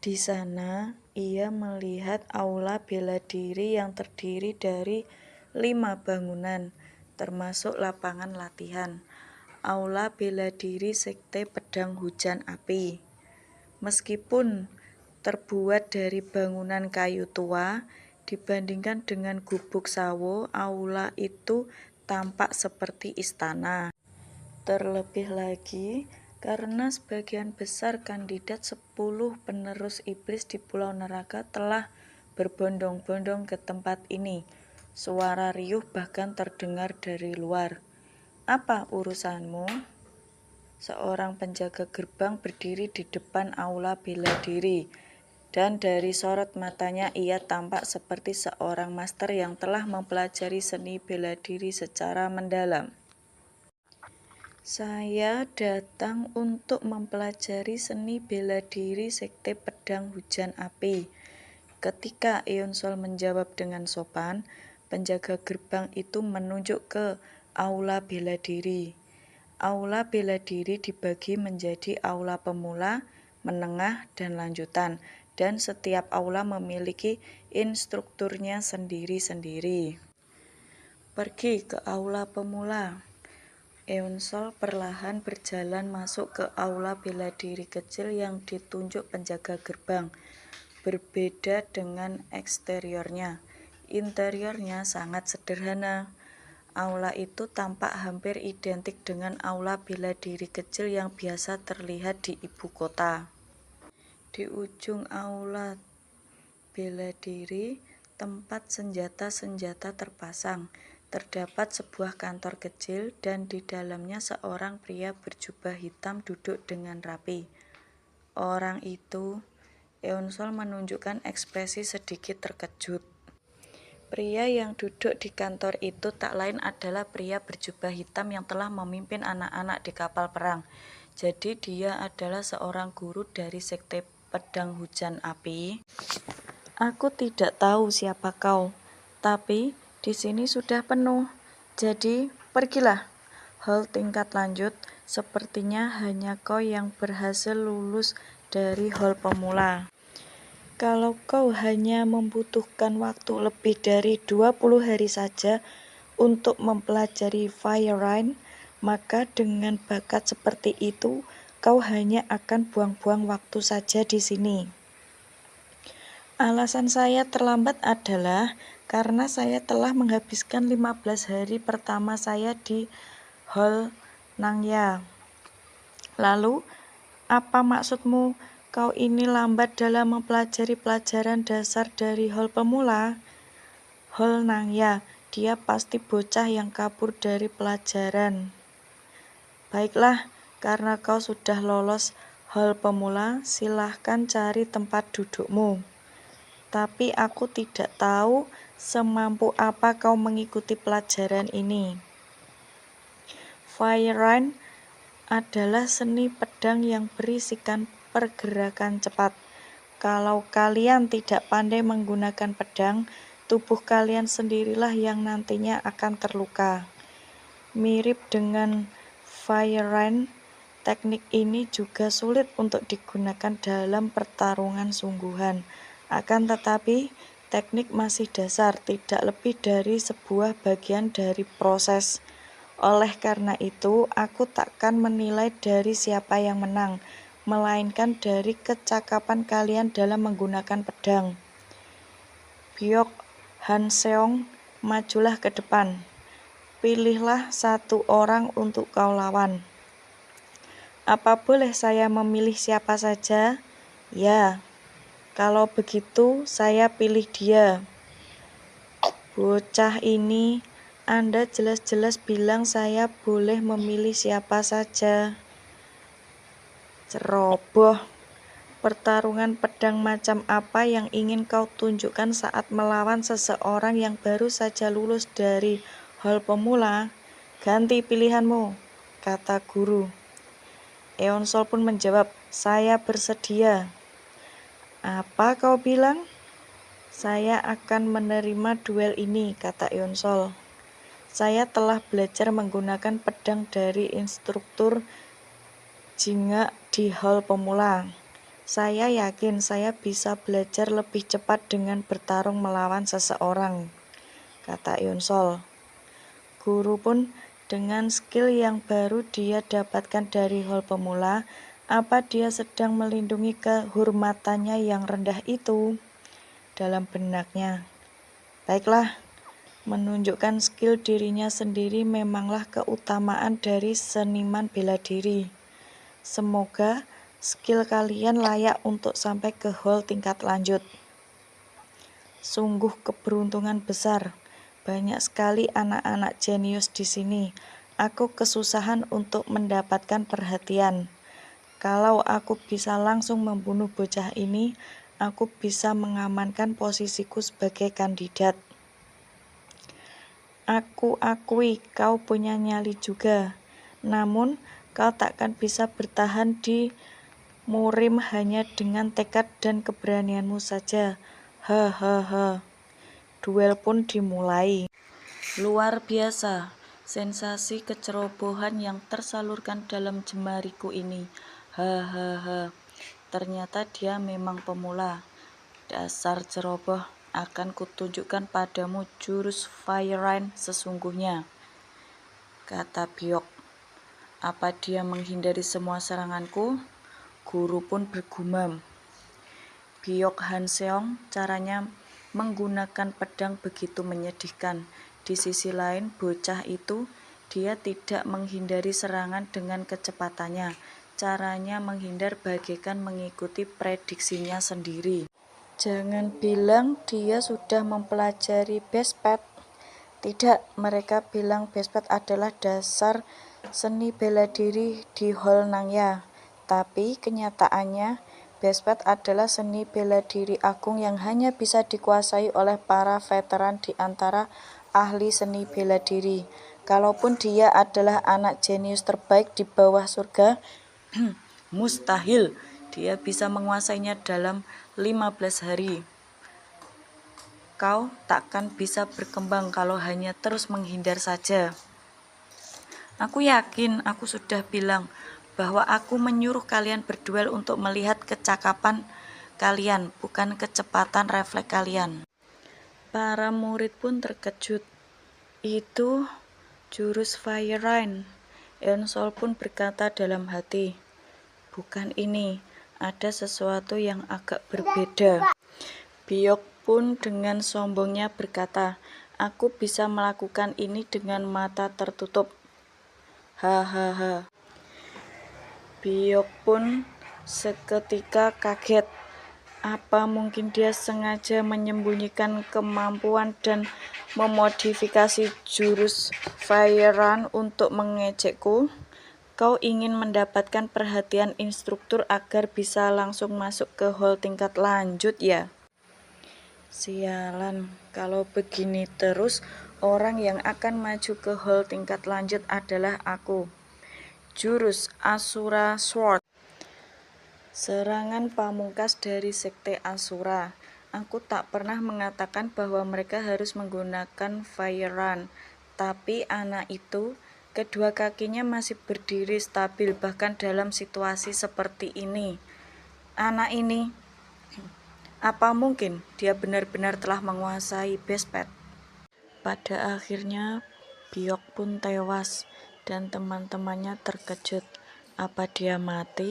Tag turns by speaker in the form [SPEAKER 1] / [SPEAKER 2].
[SPEAKER 1] Di sana, ia melihat aula bela diri yang terdiri dari 5 bangunan, termasuk lapangan latihan. Aula bela diri Sekte Pedang Hujan Api. Meskipun terbuat dari bangunan kayu tua, dibandingkan dengan Gubuk Sawo, aula itu tampak seperti istana. Terlebih lagi, karena sebagian besar kandidat 10 penerus iblis di Pulau Neraka telah berbondong-bondong ke tempat ini. Suara riuh bahkan terdengar dari luar. "Apa urusanmu?" Seorang penjaga gerbang berdiri di depan aula bela diri, dan dari sorot matanya ia tampak seperti seorang master yang telah mempelajari seni bela diri secara mendalam. "Saya datang untuk mempelajari seni bela diri Sekte Pedang Hujan Api." Ketika Eonsol menjawab dengan sopan, penjaga gerbang itu menunjuk ke aula bela diri. Aula bela diri dibagi menjadi aula pemula, menengah, dan lanjutan, dan setiap aula memiliki instrukturnya sendiri-sendiri. "Pergi ke aula pemula." Eonsol perlahan berjalan masuk ke aula bela diri kecil yang ditunjuk penjaga gerbang. Berbeda dengan eksteriornya, interiornya sangat sederhana. Aula itu tampak hampir identik dengan aula bela diri kecil yang biasa terlihat di ibu kota. Di ujung aula bela diri, tempat senjata-senjata terpasang, terdapat sebuah kantor kecil dan di dalamnya seorang pria berjubah hitam duduk dengan rapi. Orang itu, Eonsol menunjukkan ekspresi sedikit terkejut. Pria yang duduk di kantor itu tak lain adalah pria berjubah hitam yang telah memimpin anak-anak di kapal perang. Jadi dia adalah seorang guru dari Sekte Pedang Hujan Api. "Aku tidak tahu siapa kau, tapi di sini sudah penuh. Jadi pergilah. Hal tingkat lanjut, sepertinya hanya kau yang berhasil lulus dari hal pemula. Kalau kau hanya membutuhkan waktu lebih dari 20 hari saja untuk mempelajari Fire Rain, maka dengan bakat seperti itu, kau hanya akan buang-buang waktu saja di sini. Alasan saya terlambat adalah karena saya telah menghabiskan 15 hari pertama saya di Hall Nangya." "Lalu, apa maksudmu? Kau ini lambat dalam mempelajari pelajaran dasar dari hal pemula?" "Hall Nangya, dia pasti bocah yang kabur dari pelajaran." "Baiklah, karena kau sudah lolos hal pemula, silahkan cari tempat dudukmu. Tapi aku tidak tahu semampu apa kau mengikuti pelajaran ini. Fire Rain adalah seni pedang yang berisikan pergerakan cepat. Kalau kalian tidak pandai menggunakan pedang, tubuh kalian sendirilah yang nantinya akan terluka. Mirip dengan Fire Rain, teknik ini juga sulit untuk digunakan dalam pertarungan sungguhan. Akan tetapi, teknik masih dasar, tidak lebih dari sebuah bagian dari proses. Oleh karena itu, aku takkan menilai dari siapa yang menang, melainkan dari kecakapan kalian dalam menggunakan pedang. Byok Hanseong, majulah ke depan. Pilihlah satu orang untuk kau lawan." "Apa boleh saya memilih siapa saja?" "Ya, kalau begitu saya pilih dia." "Bocah ini, Anda jelas-jelas bilang saya boleh memilih siapa saja." "Ceroboh. Pertarungan pedang macam apa yang ingin kau tunjukkan saat melawan seseorang yang baru saja lulus dari hal pemula? Ganti pilihanmu," kata guru. Eonsol pun menjawab, "Saya bersedia." "Apa kau bilang?" "Saya akan menerima duel ini," kata Eonsol. "Saya telah belajar menggunakan pedang dari instruktur Jingga di hal pemula. Saya yakin saya bisa belajar lebih cepat dengan bertarung melawan seseorang, kata Yonsol. Guru pun dengan skill yang baru dia dapatkan dari hall pemula, apa dia sedang melindungi kehormatannya yang rendah itu? Dalam benaknya, baiklah, menunjukkan skill dirinya sendiri memanglah keutamaan dari seniman bela diri. Semoga skill kalian layak untuk sampai ke hall tingkat lanjut. Sungguh keberuntungan besar. Banyak sekali anak-anak jenius di sini. Aku kesusahan untuk mendapatkan perhatian. Kalau aku bisa langsung membunuh bocah ini, aku bisa mengamankan posisiku sebagai kandidat. Aku akui kau punya nyali juga. Namun, kau takkan bisa bertahan di Murim hanya dengan tekad dan keberanianmu saja. Hahaha. Duel pun dimulai. Luar biasa, sensasi kecerobohan yang tersalurkan dalam jemariku ini. Hahaha. Ternyata dia memang pemula. Dasar ceroboh, akan kutunjukkan padamu jurus Fire Rain sesungguhnya, kata Byok. Apa dia menghindari semua seranganku? Guru pun bergumam. Byok Hanseong caranya menggunakan pedang begitu menyedihkan. Di sisi lain, bocah itu, dia tidak menghindari serangan dengan kecepatannya. Caranya menghindar bagaikan mengikuti prediksinya sendiri. Jangan bilang dia sudah mempelajari Bespet. Tidak, mereka bilang Bespet adalah dasar seni bela diri di Hall Nangya. Tapi kenyataannya, Bespet adalah seni bela diri agung yang hanya bisa dikuasai oleh para veteran di antara ahli seni bela diri. Kalaupun dia adalah anak jenius terbaik di bawah surga, mustahil dia bisa menguasainya dalam 15 hari. Kau takkan bisa berkembang kalau hanya terus menghindar saja. Aku yakin aku sudah bilang bahwa aku menyuruh kalian berduel untuk melihat kecakapan kalian, bukan kecepatan refleks kalian. Para murid pun terkejut. Itu jurus Fire Rain. Yonsol pun berkata dalam hati, bukan ini, ada sesuatu yang agak berbeda. Byok pun dengan sombongnya berkata, aku bisa melakukan ini dengan mata tertutup. Hahaha. Byok pun seketika kaget. Apa mungkin dia sengaja menyembunyikan kemampuan dan memodifikasi jurus Fire Rain untuk mengejekku? Kau ingin mendapatkan perhatian instruktur agar bisa langsung masuk ke hall tingkat lanjut ya? Sialan, kalau begini terus, orang yang akan maju ke hall tingkat lanjut adalah aku. Jurus Asura Sword. Serangan pamungkas dari Sekte Asura. Aku tak pernah mengatakan bahwa mereka harus menggunakan Fire Rain. Tapi anak itu, kedua kakinya masih berdiri stabil bahkan dalam situasi seperti ini. Anak ini, apa mungkin dia benar-benar telah menguasai Bespet? Pada akhirnya, Byok pun tewas dan teman-temannya terkejut. Apa dia mati?